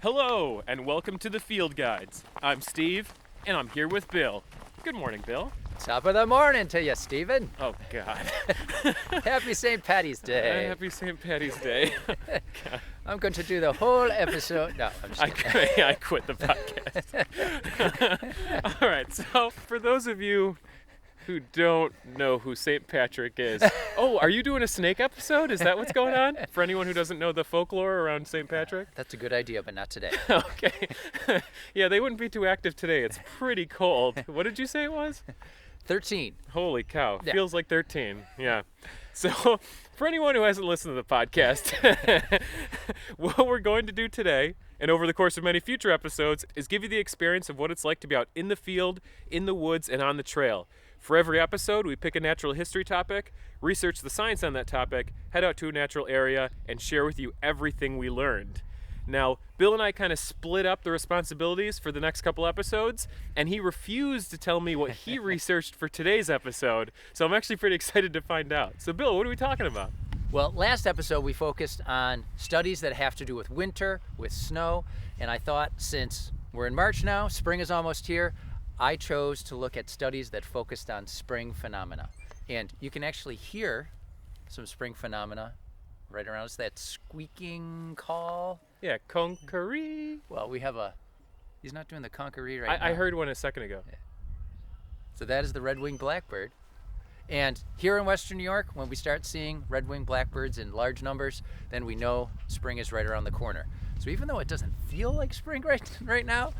Hello, and welcome to the Field Guides. I'm Steve, and I'm here with Bill. Good morning, Bill. Top of the morning to you, Stephen. Oh, God. Happy St. Patty's Day. Happy St. Patty's Day. I'm going to do the whole episode. No, I'm just kidding. I quit the podcast. All right, so for those of you who don't know who St. Patrick is, are you doing a snake episode? Is that what's going on? For anyone who doesn't know the folklore around St. Patrick? That's a good idea, but not today. Okay. Yeah, they wouldn't be too active today. It's pretty cold. What did you say it was? 13. Holy cow. Yeah. Feels like 13. Yeah. So, for anyone who hasn't listened to the podcast, what we're going to do today, and over the course of many future episodes, is give you the experience of what it's like to be out in the field, in the woods, and on the trail. For every episode, we pick a natural history topic, research the science on that topic, head out to a natural area, and share with you everything we learned. Now, Bill and I kind of split up the responsibilities for the next couple episodes, and he refused to tell me what he researched for today's episode, so I'm actually pretty excited to find out. So, Bill, what are we talking about? Well, last episode we focused on studies that have to do with winter, with snow, and I thought since we're in March now, spring is almost here, I chose to look at studies that focused on spring phenomena. And you can actually hear some spring phenomena right around us, that squeaking call. Yeah, conqueree. Well, he's not doing the conqueree right now. I heard one a second ago. Yeah. So that is the red-winged blackbird. And here in Western New York, when we start seeing red-winged blackbirds in large numbers, then we know spring is right around the corner. So even though it doesn't feel like spring right now,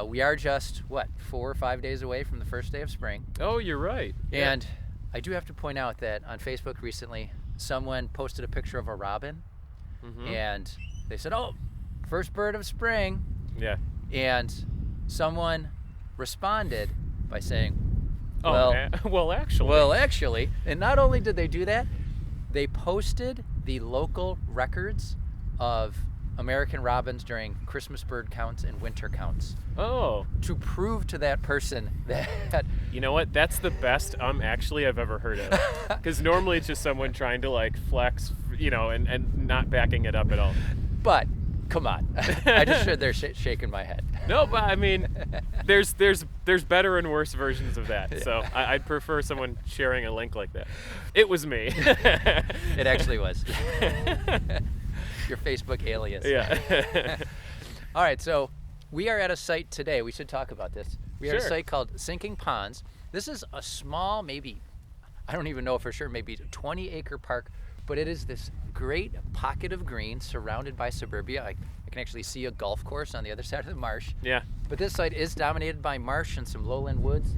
we are just, 4 or 5 days away from the first day of spring. Oh, you're right. Yeah. And I do have to point out that on Facebook recently, someone posted a picture of a robin, and they said, first bird of spring. Yeah. And someone responded by saying, well, actually. And not only did they do that, they posted the local records of American robins during Christmas bird counts and winter counts. Oh. To prove to that person that... You know what? That's the best I've ever heard of. Because normally it's just someone trying to flex, and not backing it up at all. But, come on. I just stood there shaking my head. No, but I mean, there's better and worse versions of that. Yeah. So I'd prefer someone sharing a link like that. It was me. It actually was. Your Facebook alias. Yeah. All right, so we are at a site today. We should talk about this. We are at a Sure. site called Sinking Ponds. This is a small, maybe, I don't even know for sure, maybe 20-acre park, but it is this great pocket of green surrounded by suburbia. I can actually see a golf course on the other side of the marsh. Yeah. But this site is dominated by marsh and some lowland woods,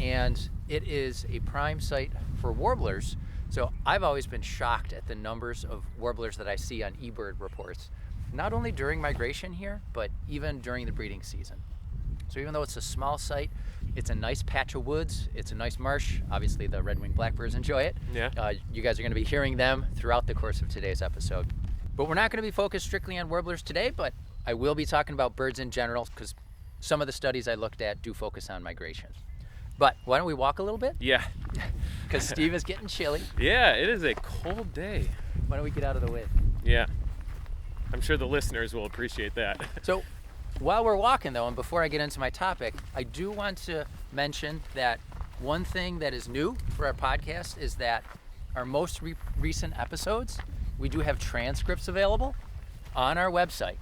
and it is a prime site for warblers. So I've always been shocked at the numbers of warblers that I see on eBird reports, not only during migration here, but even during the breeding season. So even though it's a small site, it's a nice patch of woods, it's a nice marsh. Obviously the red-winged blackbirds enjoy it. Yeah. You guys are going to be hearing them throughout the course of today's episode. But we're not going to be focused strictly on warblers today, but I will be talking about birds in general because some of the studies I looked at do focus on migration. But why don't we walk a little bit? Yeah. Because Steve is getting chilly. Yeah, it is a cold day. Why don't we get out of the way? Yeah. I'm sure the listeners will appreciate that. So while we're walking, though, and before I get into my topic, I do want to mention that one thing that is new for our podcast is that our most recent episodes, we do have transcripts available on our website.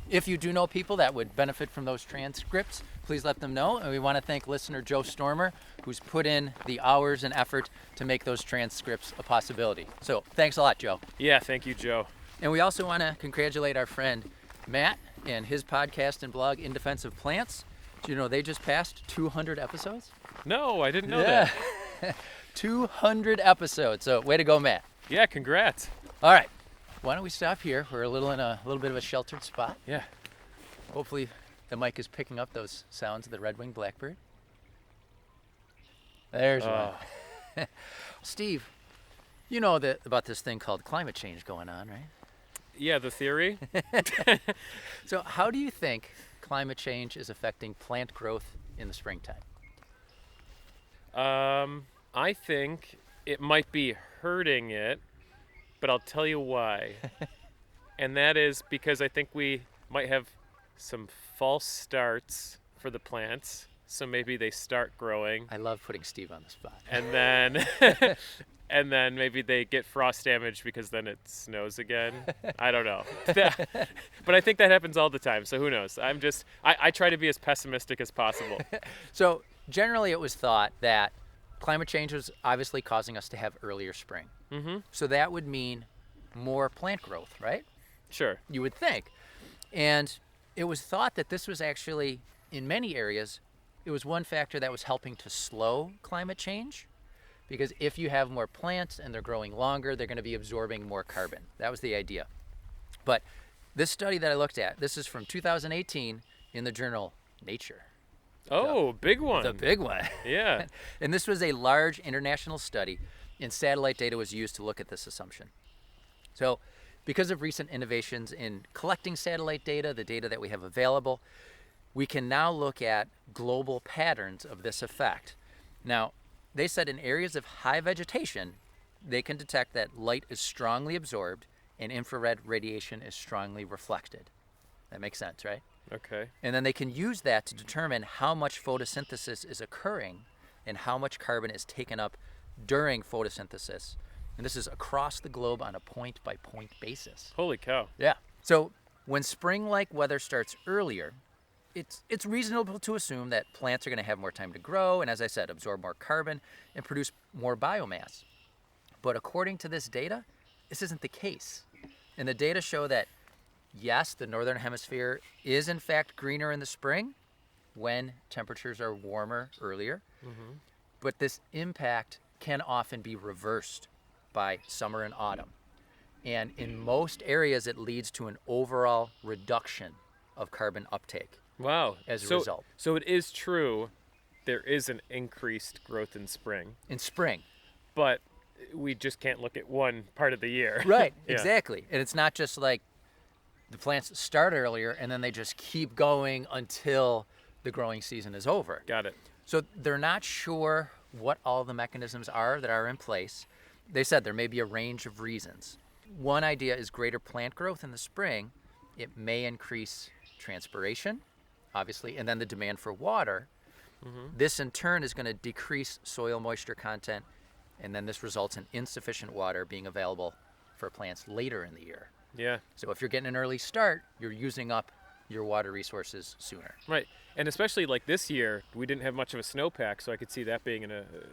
If you do know people that would benefit from those transcripts, please let them know. And we want to thank listener Joe Stormer, who's put in the hours and effort to make those transcripts a possibility. So thanks a lot, Joe. Yeah, thank you, Joe. And we also want to congratulate our friend Matt and his podcast and blog, In Defense of Plants. Do you know they just passed 200 episodes? No, I didn't know that. 200 episodes. So way to go, Matt. Yeah, congrats. All right. Why don't we stop here? We're in a little bit of a sheltered spot. Yeah. Hopefully the mic is picking up those sounds of the red-winged blackbird. There's one. Steve, you know about this thing called climate change going on, right? Yeah, the theory. So how do you think climate change is affecting plant growth in the springtime? I think it might be hurting it, but I'll tell you why. And that is because I think we might have some false starts for the plants. So maybe they start growing, I love putting Steve on the spot. and then and then maybe they get frost damage because then it snows again. I don't know. But I think that happens all the time, so who knows? I try to be as pessimistic as possible. So generally it was thought that climate change was obviously causing us to have earlier spring. Mm-hmm. So that would mean more plant growth, right? Sure. You would think. And it was thought that this was actually, in many areas, it was one factor that was helping to slow climate change. Because if you have more plants and they're growing longer, they're going to be absorbing more carbon. That was the idea. But this study that I looked at, this is from 2018 in the journal Nature. Oh, big one. The big one. Yeah. And this was a large international study, and satellite data was used to look at this assumption. So because of recent innovations in collecting satellite data, the data that we have available, we can now look at global patterns of this effect. Now, they said in areas of high vegetation, they can detect that light is strongly absorbed and infrared radiation is strongly reflected. That makes sense, right? Okay. And then they can use that to determine how much photosynthesis is occurring and how much carbon is taken up during photosynthesis. And this is across the globe on a point-by-point basis. Holy cow. Yeah. So when spring-like weather starts earlier, it's reasonable to assume that plants are going to have more time to grow and, as I said, absorb more carbon and produce more biomass. But according to this data, this isn't the case. And the data show that, yes, the northern hemisphere is in fact greener in the spring when temperatures are warmer earlier, but this impact can often be reversed by summer and autumn. And in most areas, it leads to an overall reduction of carbon uptake. Wow. As a result. So it is true there is an increased growth in spring, In spring. but we just can't look at one part of the year. Right, Yeah. exactly. And it's not just like the plants start earlier and then they just keep going until the growing season is over. Got it. So they're not sure what all the mechanisms are that are in place. They said there may be a range of reasons. One idea is greater plant growth in the spring. It may increase transpiration, obviously, and then the demand for water. This in turn is going to decrease soil moisture content, and then this results in insufficient water being available for plants later in the year. Yeah. So if you're getting an early start, you're using up your water resources sooner. Right. And especially like this year, we didn't have much of a snowpack, so I could see that being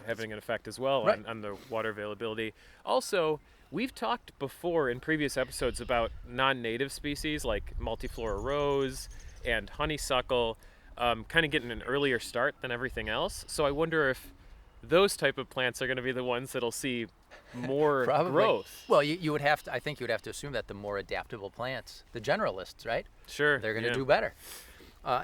having an effect as well Right. on the water availability. Also, we've talked before in previous episodes about non-native species like multiflora rose and honeysuckle kind of getting an earlier start than everything else. So I wonder if those type of plants are going to be the ones that'll see more Probably. growth. Well, you would have to, I think you would have to assume that the more adaptable plants, the generalists, right? Sure. They're going to yeah. do better.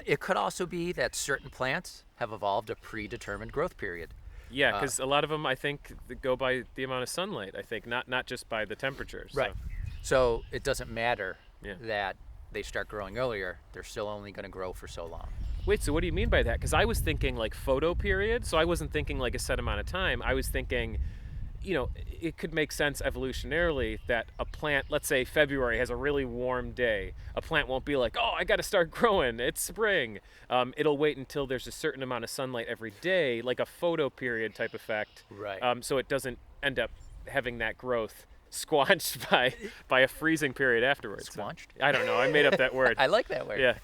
It could also be that certain plants have evolved a predetermined growth period. Yeah, because a lot of them, I think, go by the amount of sunlight, I think, not just by the temperature. So. Right. So it doesn't matter Yeah. that they start growing earlier. They're still only going to grow for so long. Wait, so what do you mean by that? Because I was thinking like photo period, so I wasn't thinking like a set amount of time. I was thinking, it could make sense evolutionarily that a plant, let's say February has a really warm day. A plant won't be like, oh, I got to start growing. It's spring. It'll wait until there's a certain amount of sunlight every day, like a photo period type effect. Right. So it doesn't end up having that growth squanched by a freezing period afterwards. Squanched? I don't know. I made up that word. I like that word. Yeah.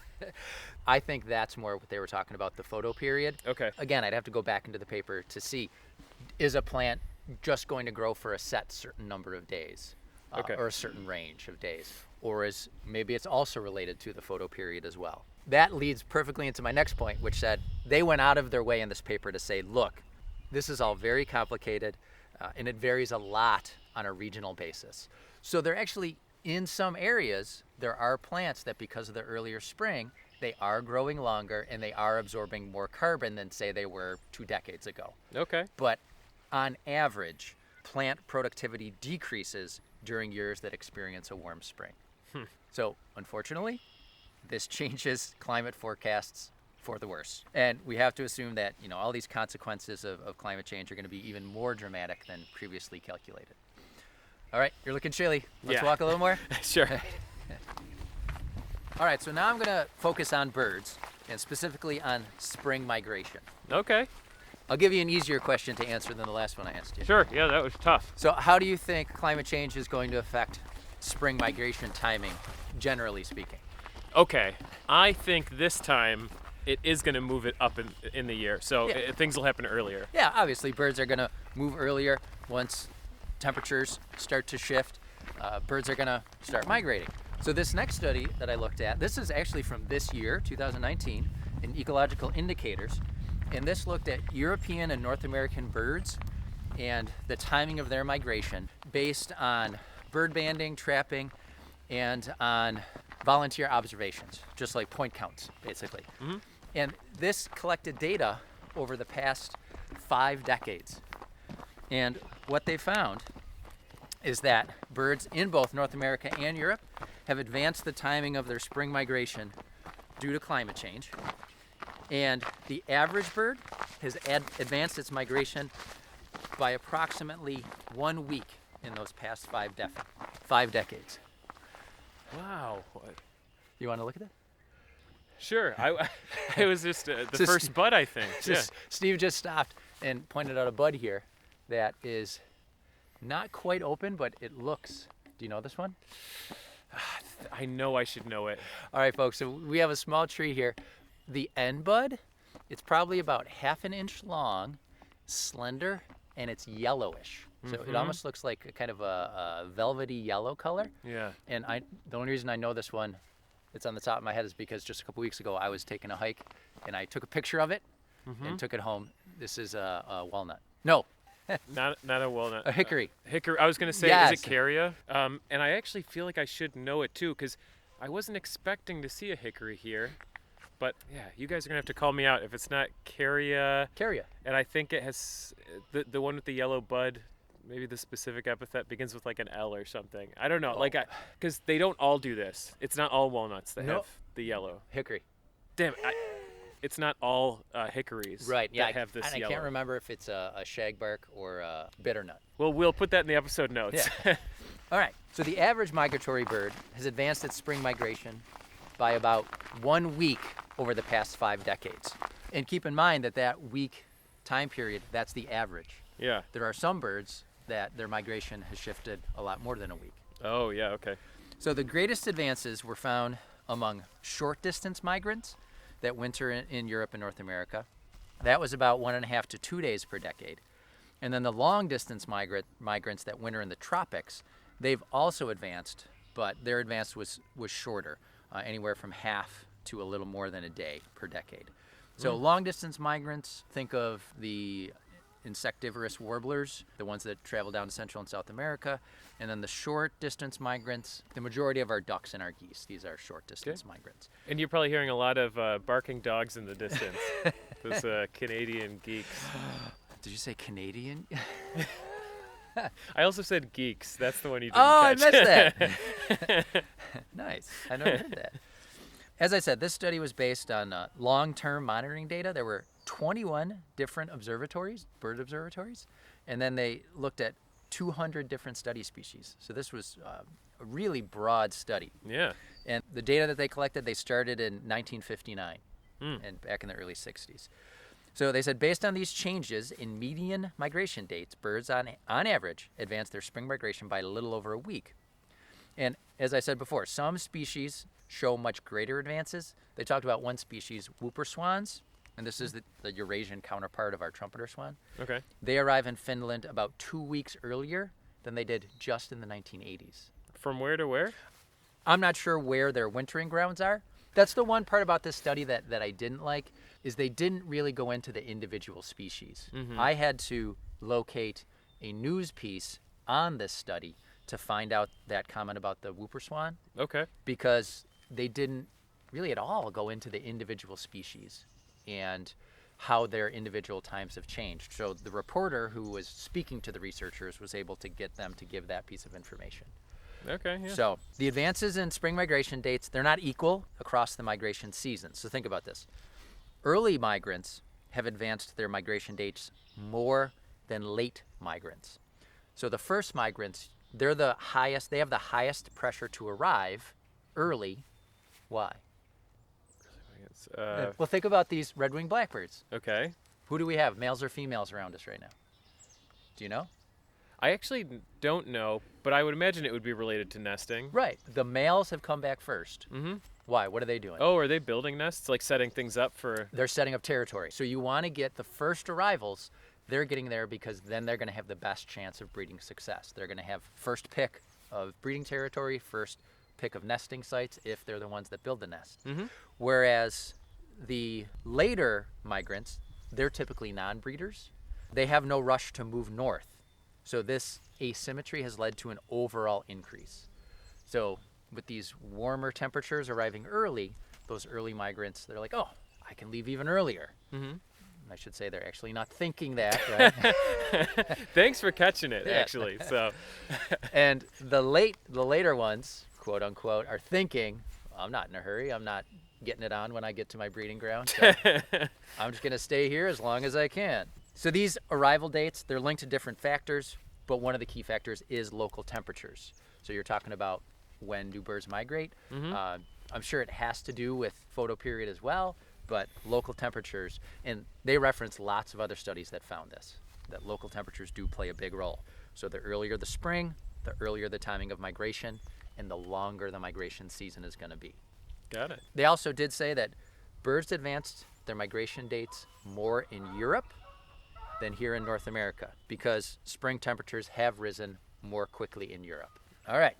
I think that's more what they were talking about, the photo period. Okay. Again, I'd have to go back into the paper to see, is a plant just going to grow for a set certain number of days Okay. or a certain range of days? Or is maybe it's also related to the photo period as well? That leads perfectly into my next point, which said they went out of their way in this paper to say, look, this is all very complicated and it varies a lot on a regional basis. So they're actually, in some areas, there are plants that because of the earlier spring, they are growing longer and they are absorbing more carbon than, say, they were 2 decades ago. Okay. But on average, plant productivity decreases during years that experience a warm spring. So, unfortunately, this changes climate forecasts for the worse. And we have to assume that, all these consequences of climate change are going to be even more dramatic than previously calculated. All right, you're looking chilly. Let's Yeah. walk a little more. Sure. All right, so now I'm going to focus on birds, and specifically on spring migration. Okay. I'll give you an easier question to answer than the last one I asked you. Sure. Yeah, that was tough. So how do you think climate change is going to affect spring migration timing, generally speaking? Okay. I think this time it is going to move it up in the year. So things will happen earlier. Yeah, obviously birds are going to move earlier once temperatures start to shift. Birds are going to start migrating. So this next study that I looked at, this is actually from this year, 2019, in Ecological Indicators. And this looked at European and North American birds and the timing of their migration based on bird banding, trapping, and on volunteer observations, just like point counts, basically. Mm-hmm. And this collected data over the past 5 decades. And what they found is that birds in both North America and Europe have advanced the timing of their spring migration due to climate change. And the average bird has advanced its migration by approximately 1 week in those past 5 decades. Wow. You want to look at that? Sure. It was just the first bud, I think. Steve just stopped and pointed out a bud here that is not quite open, but it looks. Do you know this one? I know I should know it. All right, folks. So we have a small tree here. The end bud, it's probably about 1/2 inch long, slender, and it's yellowish. So it almost looks like a kind of a velvety yellow color. Yeah. And the only reason I know this one, it's on the top of my head, is because just a couple weeks ago I was taking a hike and I took a picture of it and took it home. This is a walnut. No. Not a walnut. A hickory. Hickory. I was gonna say, Yes. is it Caria? And I actually feel like I should know it too, because I wasn't expecting to see a hickory here. But yeah, you guys are gonna have to call me out if it's not Caria. Caria. And I think it has the one with the yellow bud. Maybe the specific epithet begins with like an L or something. I don't know. Like, because they don't all do this. It's not all walnuts that have the yellow. Hickory. Damn it. It's not all hickories that have this yellow. I can't remember if it's a shagbark or a bitternut. Well, we'll put that in the episode notes. Yeah. All right. So the average migratory bird has advanced its spring migration by about 1 week over the past 5 decades. And keep in mind that week time period, that's the average. Yeah. There are some birds that their migration has shifted a lot more than a week. Oh, yeah, okay. So the greatest advances were found among short distance migrants that winter in Europe and North America. That was about 1.5 to 2 days per decade. And then the long distance migrants that winter in the tropics, they've also advanced, but their advance was shorter, anywhere from half to a little more than a day per decade. So long distance migrants, think of the insectivorous warblers, the ones that travel down to Central and South America, and then the short distance migrants, the majority of our ducks and our geese, these are short distance migrants. And you're probably hearing a lot of barking dogs in the distance. Those Canadian geeks. Did you say Canadian? I also said geeks. That's the one you didn't I catch. missed that. Nice. I never heard that. As I said, this study was based on long-term monitoring data. There were 21 different observatories, bird observatories, and then they looked at 200 different study species. So this was a really broad study. Yeah. And the data that they collected, they started in 1959 and back in the early 60s. So they said based on these changes in median migration dates, birds on average advanced their spring migration by a little over a week. And as I said before, some species show much greater advances. They talked about one species, whooper swans, and this is the Eurasian counterpart of our trumpeter swan. Okay. They arrive in Finland about 2 weeks earlier than they did just in the 1980s. From where to where? I'm not sure where their wintering grounds are. That's the one part about this study that I didn't like, is they didn't really go into the individual species. I had to locate a news piece on this study to find out that comment about the whooper swan. Okay. Because they didn't really at all go into the individual species and how their individual times have changed. So the reporter who was speaking to the researchers was able to get them to give that piece of information. Okay, yeah. So the advances in spring migration dates, they're not equal across the migration seasons. So think about this. Early migrants have advanced their migration dates more than late migrants. So the first migrants, they have the highest pressure to arrive early Why? Uh, Well, think about these red-winged blackbirds. okay. Who do we have, males or females, around us right now? Do you know? I actually don't know, but I would imagine it would be related to nesting. Right. The males have come back first. Mm-hmm. Why? What are they doing? Oh, are they building nests, like setting things up for? They're setting up territory. So you want to get the first arrivals. They're getting there because then they're going to have the best chance of breeding success. They're going to have first pick of breeding territory, first pick of nesting sites if they're the ones that build the nest. Mm-hmm. Whereas the later migrants, they're typically non-breeders. They have no rush to move north. So this asymmetry has led to an overall increase. So with these warmer temperatures arriving early, those early migrants, they're like, oh, I can leave even earlier. Mm-hmm. I should say they're actually not thinking that, right? Thanks for catching it, Yeah. actually. So, And the later ones, quote unquote, are thinking, I'm not in a hurry. I'm not getting it on when I get to my breeding ground. So I'm just going to stay here as long as I can. So these arrival dates, they're linked to different factors, but one of the key factors is local temperatures. So you're talking about when do birds migrate. Mhm. I'm sure it has to do with photoperiod as well, but local temperatures, and they reference lots of other studies that found this, that local temperatures do play a big role. So the earlier the spring, the earlier the timing of migration, and the longer the migration season is going to be. got it. They also did say that birds advanced their migration dates more in Europe than here in North America because spring temperatures have risen more quickly in Europe. All right,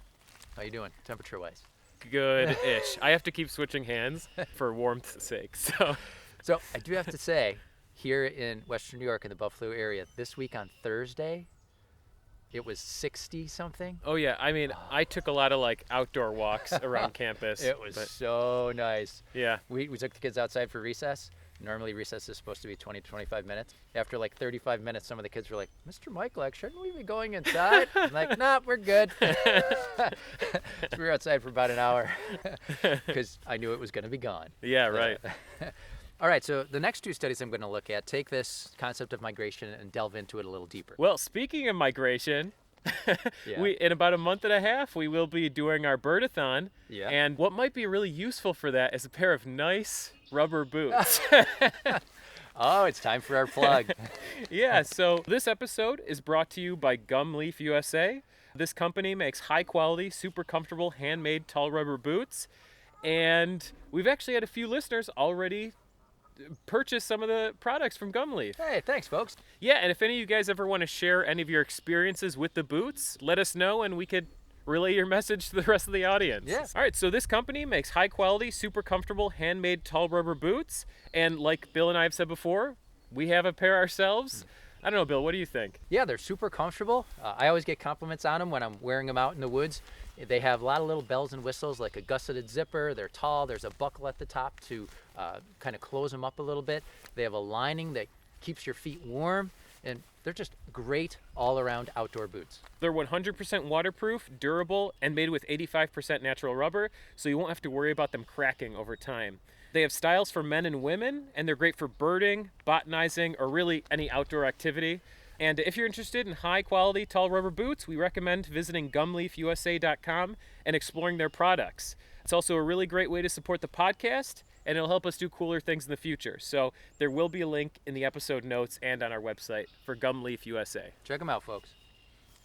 how you doing temperature-wise? Good-ish. I have to keep switching hands for warmth's sake. So, So I do have to say, here in Western New York in the Buffalo area, this week on Thursday, it was 60 something. oh yeah, I mean, I took a lot of like outdoor walks around campus. It was but, so nice. yeah. We took the kids outside for recess. Normally recess is supposed to be 20 to 25 minutes. After like 35 minutes, some of the kids were like, Mr. Michael, shouldn't we be going inside? I'm like, nah, we're good. So we were outside for about an hour because I knew it was going to be gone. Yeah, right. All right, so the next two studies I'm going to look at take this concept of migration and delve into it a little deeper. Well, speaking of migration, Yeah. we in about a month and a half we will be doing our birdathon. Yeah. And what might be really useful for that is a pair of nice rubber boots. Oh, it's time for our plug. Yeah, so this episode is brought to you by Gum Leaf USA. This company makes high quality, super comfortable, handmade tall rubber boots. And we've actually had a few listeners already purchase some of the products from Gum Leaf. Hey, thanks, folks. Yeah, and if any of you guys ever want to share any of your experiences with the boots, let us know and we could relay your message to the rest of the audience. Yes. All right, so this company makes high quality, super comfortable, handmade tall rubber boots. And like Bill and I have said before, we have a pair ourselves. I don't know, Bill, what do you think? Yeah, they're super comfortable. I always get compliments on them when I'm wearing them out in the woods. They have a lot of little bells and whistles, like a gusseted zipper. They're tall. There's a buckle at the top to kind of close them up a little bit. They have a lining that keeps your feet warm, and they're just great all-around outdoor boots. They're 100% waterproof, durable, and made with 85% natural rubber, so you won't have to worry about them cracking over time. They have styles for men and women, and they're great for birding, botanizing, or really any outdoor activity. And if you're interested in high-quality tall rubber boots, we recommend visiting gumleafusa.com and exploring their products. It's also a really great way to support the podcast, and it'll help us do cooler things in the future. So there will be a link in the episode notes and on our website for Gum Leaf USA. Check them out, folks.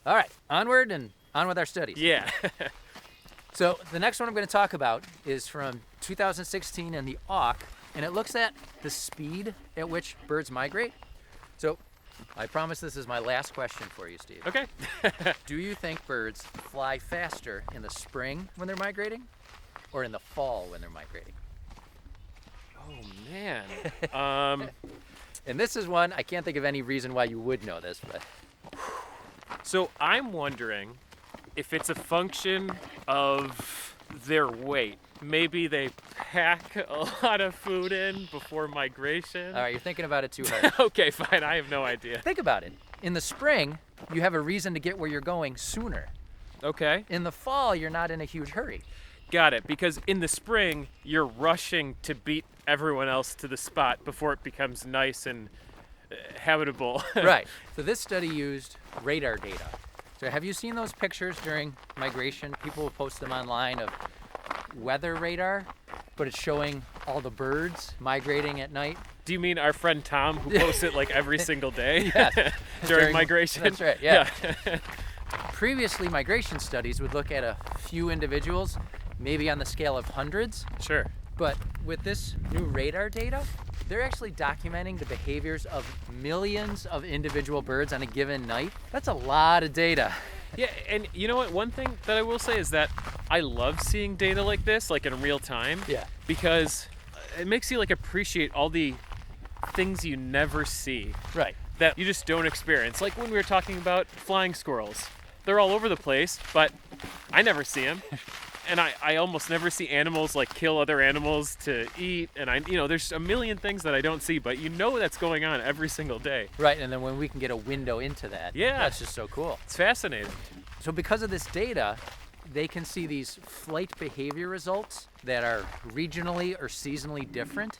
All right, onward and on with our studies. Yeah. So the next one I'm going to talk about is from 2016 in the Auk, and it looks at the speed at which birds migrate. So I promise this is my last question for you, Steve. Okay. Do you think birds fly faster in the spring when they're migrating or in the fall when they're migrating? Oh, man. And this is one, I can't think of any reason why you would know this, but So I'm wondering if it's a function of their weight. Maybe they pack a lot of food in before migration. all right, you're thinking about it too hard. Okay, fine. I have no idea. Think about it. In the spring, you have a reason to get where you're going sooner. Okay, In the fall, you're not in a huge hurry. got it. Because in the spring, you're rushing to beat everyone else to the spot before it becomes nice and habitable. Right. So this study used radar data. So have you seen those pictures during migration? People will post them online of weather radar but it's showing all the birds migrating at night. Do you mean our friend Tom, who posts it like every single day? Yes. During migration? That's right, yeah. Previously, migration studies would look at a few individuals, maybe on the scale of hundreds. Sure. But with this new radar data, they're actually documenting the behaviors of millions of individual birds on a given night. That's a lot of data. Yeah, and you know what? One thing that I will say is that I love seeing data like this, like in real time. Yeah. Because it makes you like appreciate all the things you never see. Right. That you just don't experience. Like when we were talking about flying squirrels. They're all over the place, but I never see them. And I almost never see animals like kill other animals to eat. And there's a million things that I don't see, but that's going on every single day. Right, and then when we can get a window into that, that's just so cool. It's fascinating. So because of this data, they can see these flight behavior results that are regionally or seasonally different.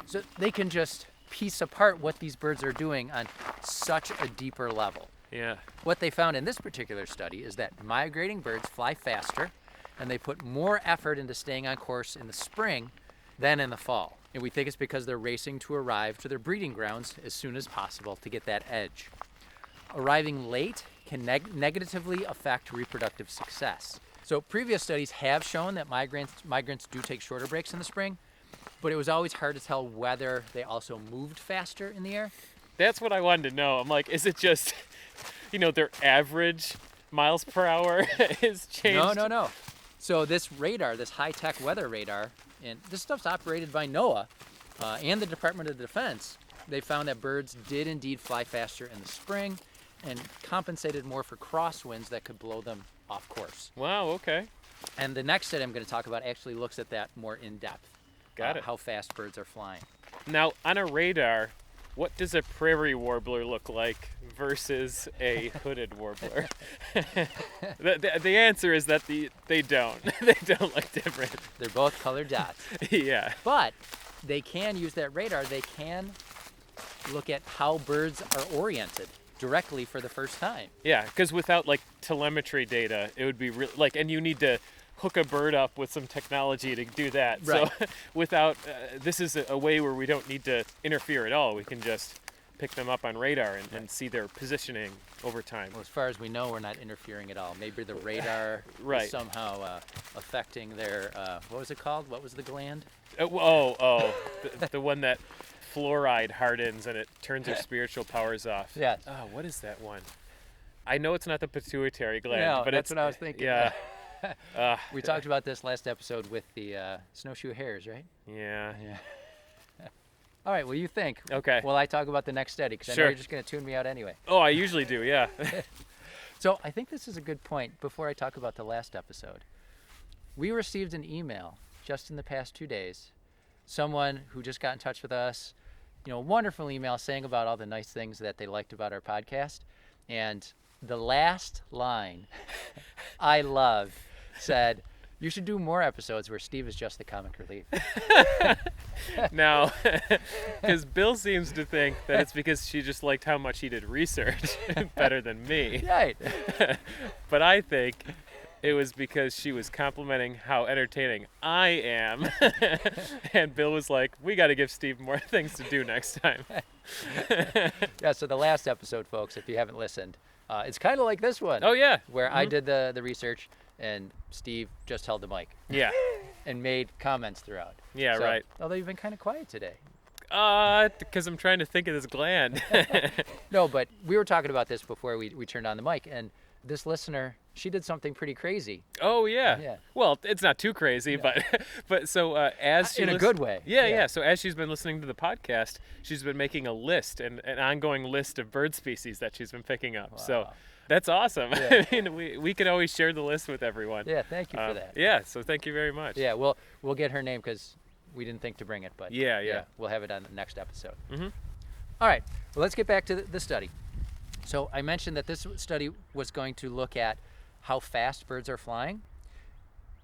So they can just piece apart what these birds are doing on such a deeper level. Yeah. What they found in this particular study is that migrating birds fly faster, and they put more effort into staying on course in the spring than in the fall. And we think it's because they're racing to arrive to their breeding grounds as soon as possible to get that edge. Arriving late can negatively affect reproductive success. So previous studies have shown that migrants do take shorter breaks in the spring, but it was always hard to tell whether they also moved faster in the air. That's what I wanted to know. I'm like, is it just, their average miles per hour is changed? No. So this radar, this high-tech weather radar, and this stuff's operated by NOAA and the Department of Defense, they found that birds did indeed fly faster in the spring and compensated more for crosswinds that could blow them off course. Wow, okay. And the next study I'm going to talk about actually looks at that more in depth. Got it. How fast birds are flying. Now, on a radar, what does a prairie warbler look like versus a hooded warbler? the answer is that they don't. They don't look different. They're both colored dots. Yeah. But they can use that radar. They can look at how birds are oriented directly for the first time. Yeah, because without like telemetry data, it would be and you need to hook a bird up with some technology to do that. Right. So without, this is a way where we don't need to interfere at all. We can just pick them up on radar and see their positioning over time. Well, as far as we know, we're not interfering at all. Maybe the radar is somehow affecting their, what was it called? What was the gland? The one that fluoride hardens and it turns their spiritual powers off. Yeah. Oh, what is that one? I know it's not the pituitary gland, No, but that's what I was thinking. Yeah. We talked about this last episode with the snowshoe hares, right? Yeah. All right, well, you think. Okay. Well, I talk about the next study, because I know you're just going to tune me out anyway. Oh, I usually do, yeah. So I think this is a good point before I talk about the last episode. We received an email just in the past 2 days, someone who just got in touch with us, wonderful email saying about all the nice things that they liked about our podcast. And the last line I love said, "You should do more episodes where Steve is just the comic relief." Now, because Bill seems to think that it's because she just liked how much he did research better than me. Right. But I think it was because she was complimenting how entertaining I am. And Bill was like, we got to give Steve more things to do next time. Yeah, so the last episode, folks, if you haven't listened, it's kind of like this one. Oh, yeah. Where I did the research and Steve just held the mic. Yeah. And made comments throughout. Yeah, so, right. Although you've been kind of quiet today. Because I'm trying to think of this gland. No, but we were talking about this before we turned on the mic, and this listener, she did something pretty crazy. Oh, yeah. Yeah. Well, it's not too crazy, but so as she in a good way. Yeah. So as she's been listening to the podcast, she's been making a list, an ongoing list of bird species that she's been picking up. Wow. So that's awesome. Yeah. I mean, we can always share the list with everyone. Yeah, thank you for that. Yeah, so thank you very much. Yeah, we'll get her name because we didn't think to bring it, but yeah, we'll have it on the next episode. Mm-hmm. All right, well, let's get back to the study. So I mentioned that this study was going to look at how fast birds are flying.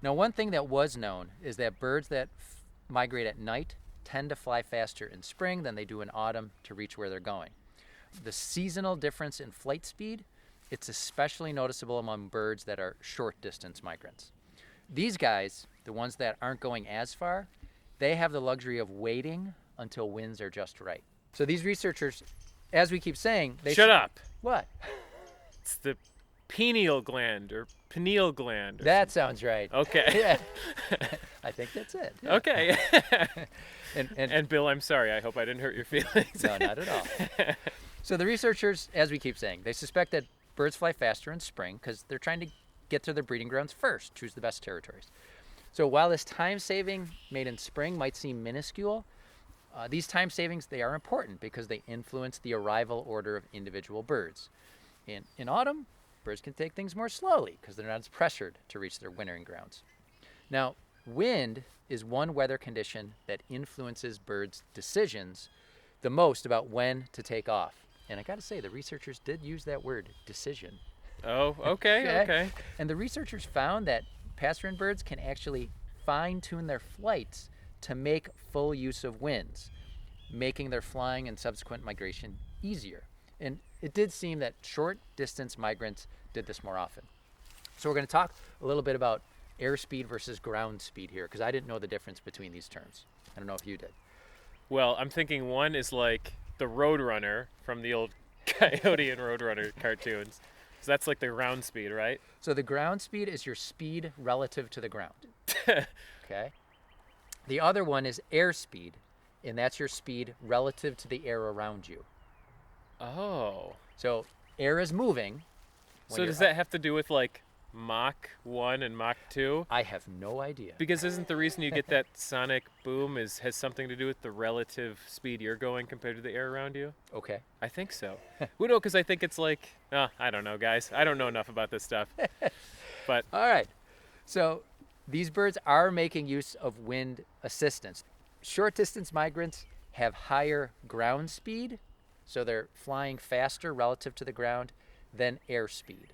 Now, one thing that was known is that birds that migrate at night tend to fly faster in spring than they do in autumn to reach where they're going. The seasonal difference in flight speed, it's especially noticeable among birds that are short distance migrants. these guys, the ones that aren't going as far, they have the luxury of waiting until winds are just right. So these researchers, as we keep saying, they Shut up. What? It's the pineal gland or pineal gland. That sounds right. Okay. Yeah. I think that's it. Yeah. Okay. And Bill, I'm sorry. I hope I didn't hurt your feelings. no, not at all. So the researchers, as we keep saying, they suspect that birds fly faster in spring because they're trying to get to their breeding grounds first, choose the best territories. So while this time saving made in spring might seem minuscule, these time savings, they are important because they influence the arrival order of individual birds. In autumn, birds can take things more slowly because they're not as pressured to reach their wintering grounds. Now, wind is one weather condition that influences birds' decisions the most about when to take off. And I got to say, the researchers did use that word, decision. Oh, okay. And the researchers found that passerine birds can actually fine-tune their flights to make full use of winds, making their flying and subsequent migration easier. And it did seem that short-distance migrants did this more often. So we're going to talk a little bit about airspeed versus ground speed here, because I didn't know the difference between these terms. I don't know if you did. Well, I'm thinking one is like the Roadrunner from the old Coyote and Roadrunner cartoons. So that's like the ground speed, right? So the ground speed is your speed relative to the ground. Okay. The other one is airspeed, and that's your speed relative to the air around you. Oh. So air is moving. So does that have to do with like Mach 1 and Mach 2? I have no idea. Because isn't the reason you get that sonic boom has something to do with the relative speed you're going compared to the air around you? Okay. I think so. Well, no, because I think it's like, I don't know, guys. I don't know enough about this stuff. But All right. So these birds are making use of wind assistance. Short distance migrants have higher ground speed, so they're flying faster relative to the ground than airspeed.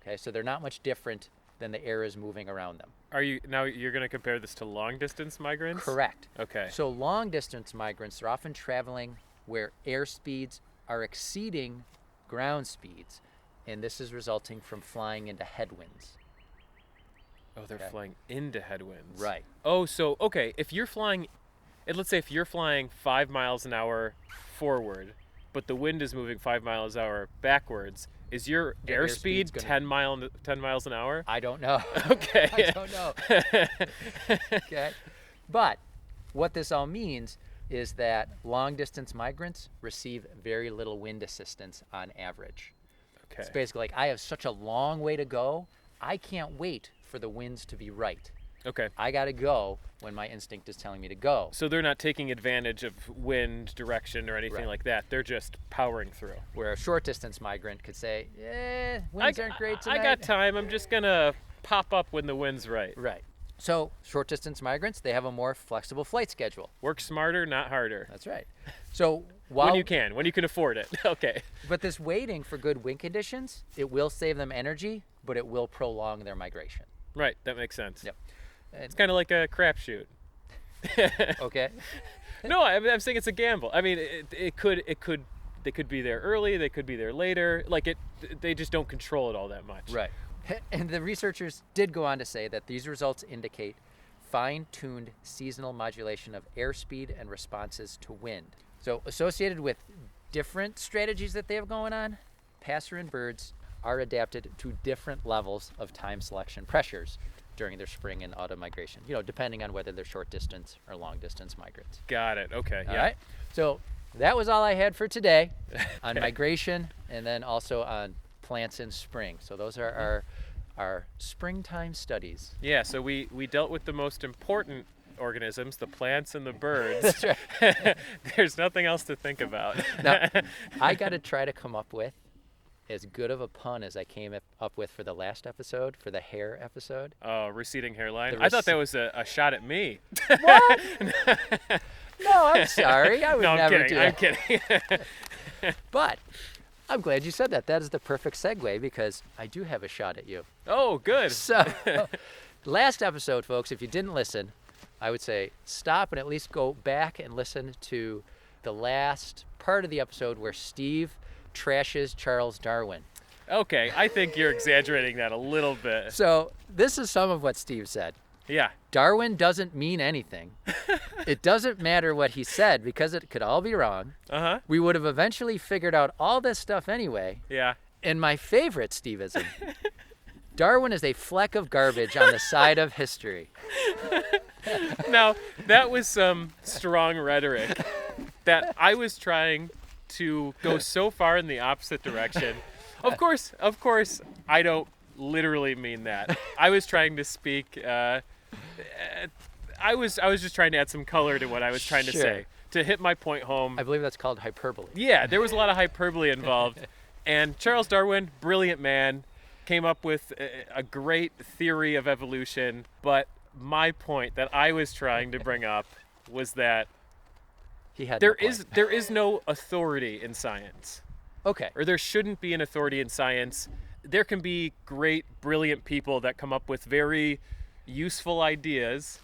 Okay, so they're not much different than the air is moving around them. you're going to compare this to long distance migrants? Correct. Okay. So long distance migrants are often traveling where air speeds are exceeding ground speeds, and this is resulting from flying into headwinds. Oh, they're flying into headwinds. Right. Oh, so, okay, if you're flying, let's say if you're flying 5 miles an hour forward, but the wind is moving 5 miles an hour backwards, is your airspeed 10 miles an hour? I don't know. Okay. I don't know. Okay. But what this all means is that long distance migrants receive very little wind assistance on average. Okay. It's basically like, I have such a long way to go, I can't wait for the winds to be right. Okay. I got to go when my instinct is telling me to go. So they're not taking advantage of wind direction or anything like that. They're just powering through. Where a short distance migrant could say, winds aren't great tonight. I got time. I'm just going to pop up when the wind's right. Right. So short distance migrants, they have a more flexible flight schedule. Work smarter, not harder. That's right. So when you can afford it. Okay. But this waiting for good wind conditions, it will save them energy, but it will prolong their migration. Right. That makes sense. Yep. It's kind of like a crapshoot. Okay. No, I'm saying it's a gamble. I mean, they could be there early, they could be there later. They just don't control it all that much. Right. And the researchers did go on to say that these results indicate fine-tuned seasonal modulation of airspeed and responses to wind. So associated with different strategies that they have going on, passerine birds are adapted to different levels of time selection pressures during their spring and autumn migration, depending on whether they're short distance or long distance migrants. Got it. Okay. All right. So that was all I had for today on migration, and then also on plants in spring. So those are our springtime studies. Yeah, so we dealt with the most important organisms, the plants and the birds. That's right. There's nothing else to think about. Now, I got to try to come up with as good of a pun as I came up with for the last episode, for the hair episode. Oh, receding hairline. I thought that was a shot at me. What? No, I'm sorry. I would never do that. I'm kidding. But I'm glad you said that. That is the perfect segue because I do have a shot at you. Oh, good. So, last episode, folks, if you didn't listen, I would say stop and at least go back and listen to the last part of the episode where Steve trashes Charles Darwin. Okay, I think you're exaggerating that a little bit. So this is some of what Steve said. Yeah. Darwin doesn't mean anything. It doesn't matter what he said because it could all be wrong. Uh-huh. We would have eventually figured out all this stuff anyway. Yeah. And my favorite Steveism, Darwin is a fleck of garbage on the side of history. Now, that was some strong rhetoric that I was trying to go so far in the opposite direction. Of course, I don't literally mean that. I was trying to speak. I was just trying to add some color to what I was trying to say to hit my point home. I believe that's called hyperbole. Yeah, there was a lot of hyperbole involved, and Charles Darwin, brilliant man, came up with a great theory of evolution. But my point that I was trying to bring up was that He had there no point. is no authority in science. Okay. Or there shouldn't be an authority in science. There can be great, brilliant people that come up with very useful ideas,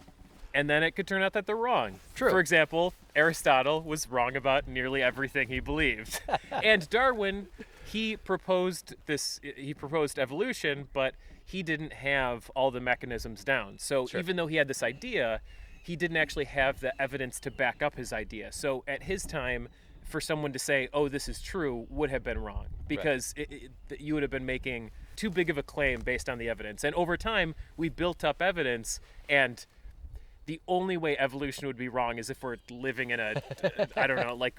and then it could turn out that they're wrong. True. For example, Aristotle was wrong about nearly everything he believed. And Darwin, he proposed evolution, but he didn't have all the mechanisms down. So even though he had this idea, he didn't actually have the evidence to back up his idea. So at his time, for someone to say, oh, this is true, would have been wrong, because you would have been making too big of a claim based on the evidence. And over time, we built up evidence, and the only way evolution would be wrong is if we're living in a I don't know, like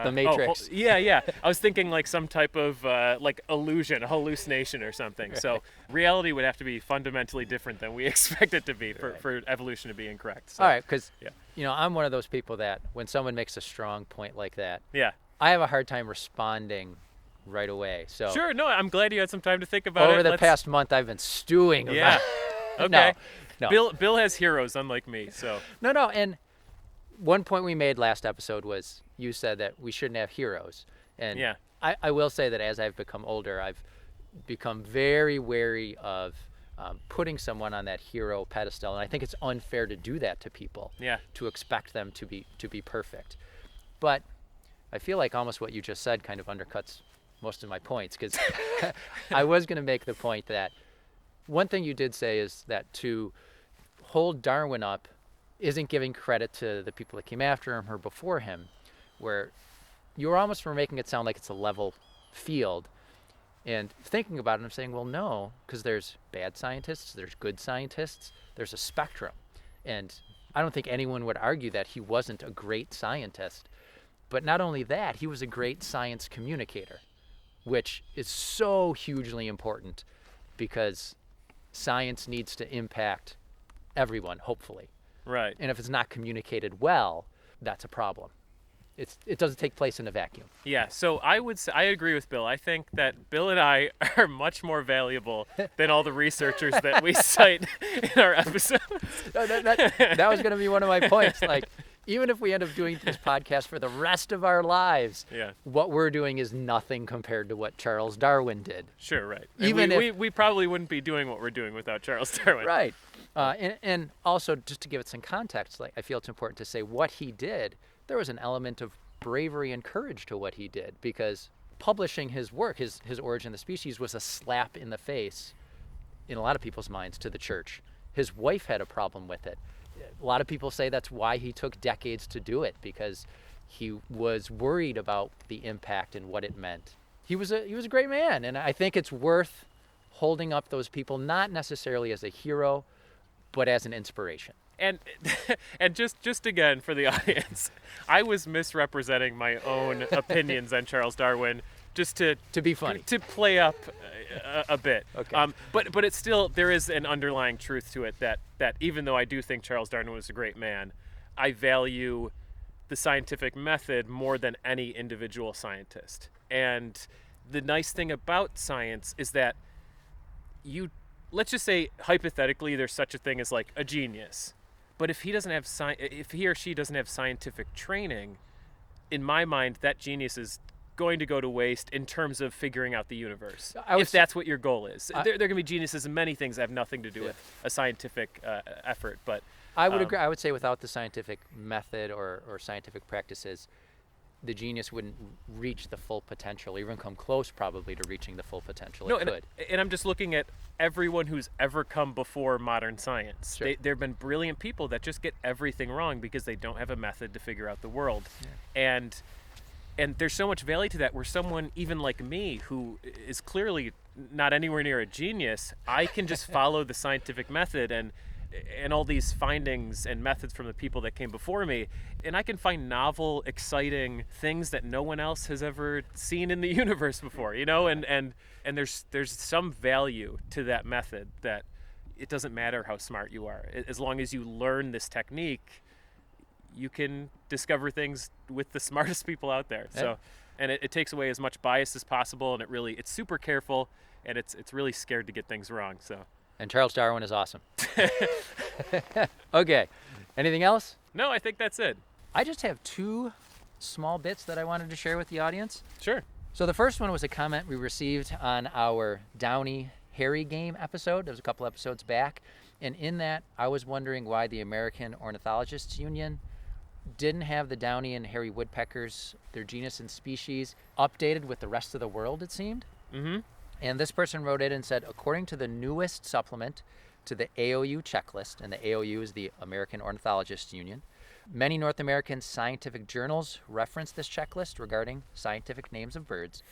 The Matrix. Yeah. I was thinking like some type of like illusion, a hallucination or something. Right. So reality would have to be fundamentally different than we expect it to be for evolution to be incorrect. So, All right, because yeah. I'm one of those people that when someone makes a strong point like that, Yeah. I have a hard time responding right away. So Sure. No, I'm glad you had some time to think about it. over the past month, I've been stewing Yeah. about Okay. No. Bill has heroes, unlike me. So No, and one point we made last episode was you said that we shouldn't have heroes. And Yeah. I will say that as I've become older, I've become very wary of putting someone on that hero pedestal. And I think it's unfair to do that to people, Yeah. to expect them to be perfect. But I feel like almost what you just said kind of undercuts most of my points, because I was going to make the point that one thing you did say is that to hold Darwin up isn't giving credit to the people that came after him or before him, where you almost were making it sound like it's a level field. And thinking about it, I'm saying, well, no, because there's bad scientists, there's good scientists, there's a spectrum. And I don't think anyone would argue that he wasn't a great scientist. But not only that, he was a great science communicator, which is so hugely important because science needs to impact everyone, hopefully. right. And if it's not communicated well, that's a problem. It doesn't take place in a vacuum. Yeah, so I would say, I agree with Bill. I think that Bill and I are much more valuable than all the researchers that we cite in our episodes. That was going to be one of my points. Like, even if we end up doing this podcast for the rest of our lives, Yeah. what we're doing is nothing compared to what Charles Darwin did. Sure, right. Even And if- we probably wouldn't be doing what we're doing without Charles Darwin. Right. And also, just to give it some context, like I feel it's important to say what he did. There was an element of bravery and courage to what he did, because publishing his work, his Origin of the Species, was a slap in the face, in a lot of people's minds, to the church. His wife had a problem with it. A lot of people say that's why he took decades to do it, because he was worried about the impact and what it meant. He was a great man, and I think it's worth holding up those people, not necessarily as a hero, but as an inspiration. And just again for the audience, I was misrepresenting my own opinions on Charles Darwin just to be funny, to play up a bit. Okay. But it's still, there is an underlying truth to it that even though I do think Charles Darwin was a great man, I value the scientific method more than any individual scientist. And the nice thing about science is that let's just say hypothetically there's such a thing as like a genius. But if he or she doesn't have scientific training, in my mind, that genius is going to go to waste in terms of figuring out the universe. If that's what your goal is. There can be geniuses in many things that have nothing to do with a scientific effort. But I would agree. I would say without the scientific method or scientific practices, the genius wouldn't reach the full potential, or even come close probably to reaching the full potential No, it could. and I'm just looking at everyone who's ever come before modern science. Sure. There have been brilliant people that just get everything wrong because they don't have a method to figure out the world. Yeah. And there's so much value to that, where someone even like me, who is clearly not anywhere near a genius, I can just follow the scientific method and all these findings and methods from the people that came before me, and I can find novel, exciting things that no one else has ever seen in the universe before, you know, and there's some value to that method, that it doesn't matter how smart you are. As long as you learn this technique, you can discover things with the smartest people out there. Yeah. So, and it takes away as much bias as possible, and it's super careful, and it's really scared to get things wrong. So. And Charles Darwin is awesome. Okay. Anything else? No, I think that's it. I just have 2 small bits that I wanted to share with the audience. Sure. So the first one was a comment we received on our Downey Harry game episode. It was a couple episodes back. And in that, I was wondering why the American Ornithologists Union didn't have the Downey and hairy woodpeckers, their genus and species, updated with the rest of the world, it seemed. Mm-hmm. And this person wrote in and said, according to the newest supplement to the AOU checklist, and the AOU is the American Ornithologists Union, many North American scientific journals reference this checklist regarding scientific names of birds.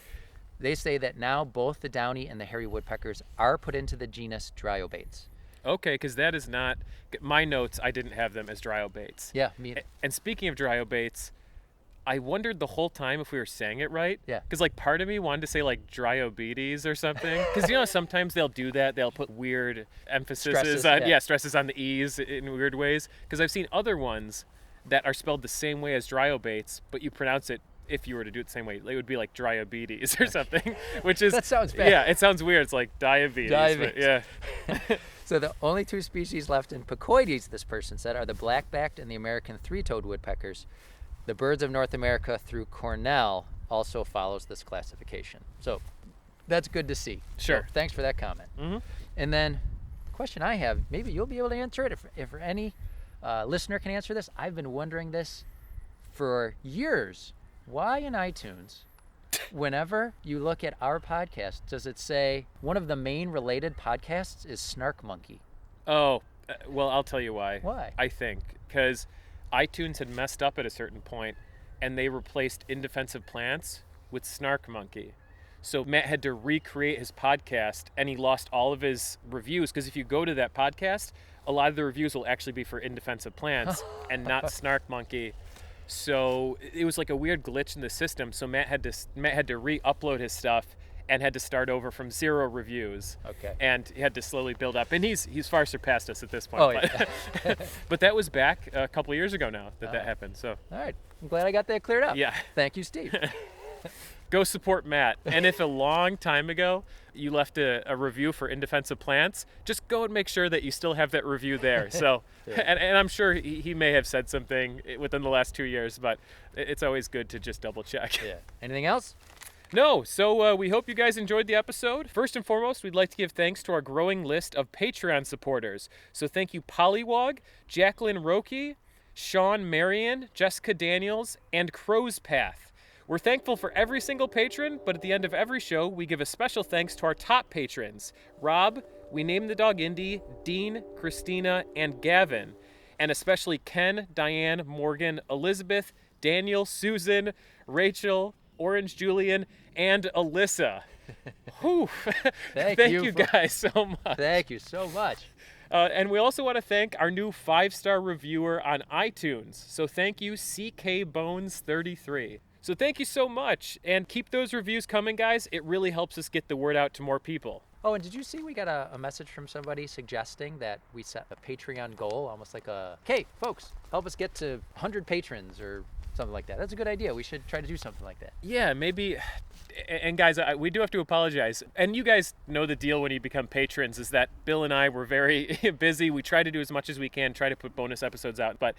They say that now both the Downey and the hairy woodpeckers are put into the genus Dryobates. Okay, because that is not my notes. I didn't have them as Dryobates. Yeah, me. And speaking of Dryobates, I wondered the whole time if we were saying it right. Yeah. Because like part of me wanted to say like Dryobetes or something. Because you know sometimes they'll do that. They'll put weird emphases on stresses on the e's in weird ways. Because I've seen other ones that are spelled the same way as Dryobates, but you pronounce it, if you were to do it the same way, it would be like Dryobetes or something, which is That sounds bad. Yeah, it sounds weird. It's like diabetes. Diabetes. But yeah. So the only 2 species left in Picoides, this person said, are the black-backed and the American three-toed woodpeckers. The Birds of North America through Cornell also follows this classification. So that's good to see. Sure. So thanks for that comment. Mm-hmm. And then the question I have, maybe you'll be able to answer it. If any listener can answer this, I've been wondering this for years. Why in iTunes, whenever you look at our podcast, does it say one of the main related podcasts is Snark Monkey? Oh, well, I'll tell you why. Why? I think because iTunes had messed up at a certain point, and they replaced Indefensive Plants with Snark Monkey. So Matt had to recreate his podcast, and he lost all of his reviews, because if you go to that podcast, a lot of the reviews will actually be for Indefensive Plants and not Snark Monkey. So it was like a weird glitch in the system. So Matt had to re-upload his stuff and had to start over from 0 reviews. Okay. And he had to slowly build up. And he's far surpassed us at this point. Oh, yeah. But that was back a couple of years ago now that happened. So All right. I'm glad I got that cleared up. Yeah. Thank you, Steve. go support Matt. And if a long time ago you left a review for Indefensive Plants, just go and make sure that you still have that review there. So, Yeah. and I'm sure he may have said something within the last 2 years, but it's always good to just double check. Yeah. Anything else? No, so we hope you guys enjoyed the episode. First and foremost, we'd like to give thanks to our growing list of Patreon supporters. So thank you Pollywog, Jacqueline Roki, Sean Marion, Jessica Daniels, and Crow's Path. We're thankful for every single patron, but at the end of every show, we give a special thanks to our top patrons. Rob, we named the dog Indy, Dean, Christina, and Gavin. And especially Ken, Diane, Morgan, Elizabeth, Daniel, Susan, Rachel, Orange Julian, and Alyssa. Whew. Thank you you guys so much. Thank you so much. And we also want to thank our new 5-star reviewer on iTunes. So thank you, CKBones33. So thank you so much, and keep those reviews coming, guys. It really helps us get the word out to more people. Oh, and did you see we got a message from somebody suggesting that we set a Patreon goal, almost like hey, folks, help us get to 100 patrons or something like that. That's a good idea. We should try to do something like that. Yeah, maybe. And guys, we do have to apologize. And you guys know the deal when you become patrons is that Bill and I were very busy. We try to do as much as we can, try to put bonus episodes out, but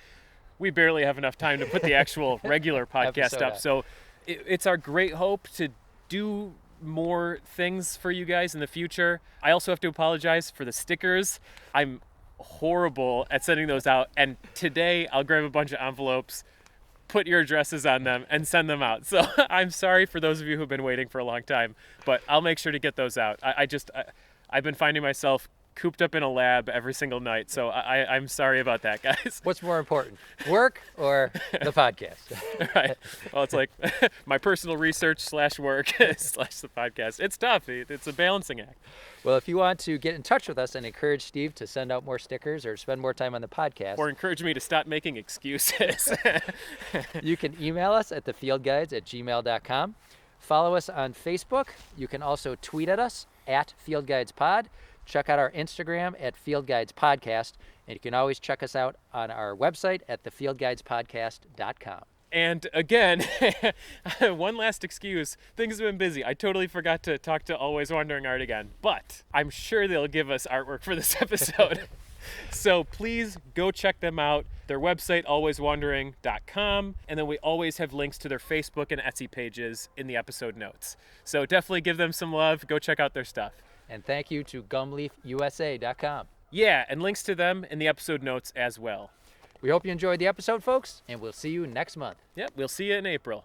we barely have enough time to put the actual regular podcast up. So it's our great hope to do more things for you guys in the future. I also have to apologize for the stickers. I'm horrible at sending those out. And today I'll grab a bunch of envelopes, put your addresses on them and send them out. So I'm sorry for those of you who've been waiting for a long time, but I'll make sure to get those out. I've been finding myself cooped up in a lab every single night, so I'm sorry about that, guys. What's more important, work or the podcast? Right. Well, it's like my personal research / work / the podcast. It's tough. It's a balancing act. Well, if you want to get in touch with us and encourage Steve to send out more stickers or spend more time on the podcast, Or encourage me to stop making excuses. you can email us at thefieldguides@gmail.com. Follow us on Facebook. You can also tweet at us at FieldGuidesPod. Check out our Instagram at FieldGuidesPodcast. And you can always check us out on our website at thefieldguidespodcast.com. And again, one last excuse. Things have been busy. I totally forgot to talk to Always Wondering Art again. But I'm sure they'll give us artwork for this episode. So please go check them out. Their website, alwayswandering.com. And then we always have links to their Facebook and Etsy pages in the episode notes. So definitely give them some love. Go check out their stuff. And thank you to gumleafusa.com. Yeah, and links to them in the episode notes as well. We hope you enjoyed the episode, folks, and we'll see you next month. Yep, we'll see you in April.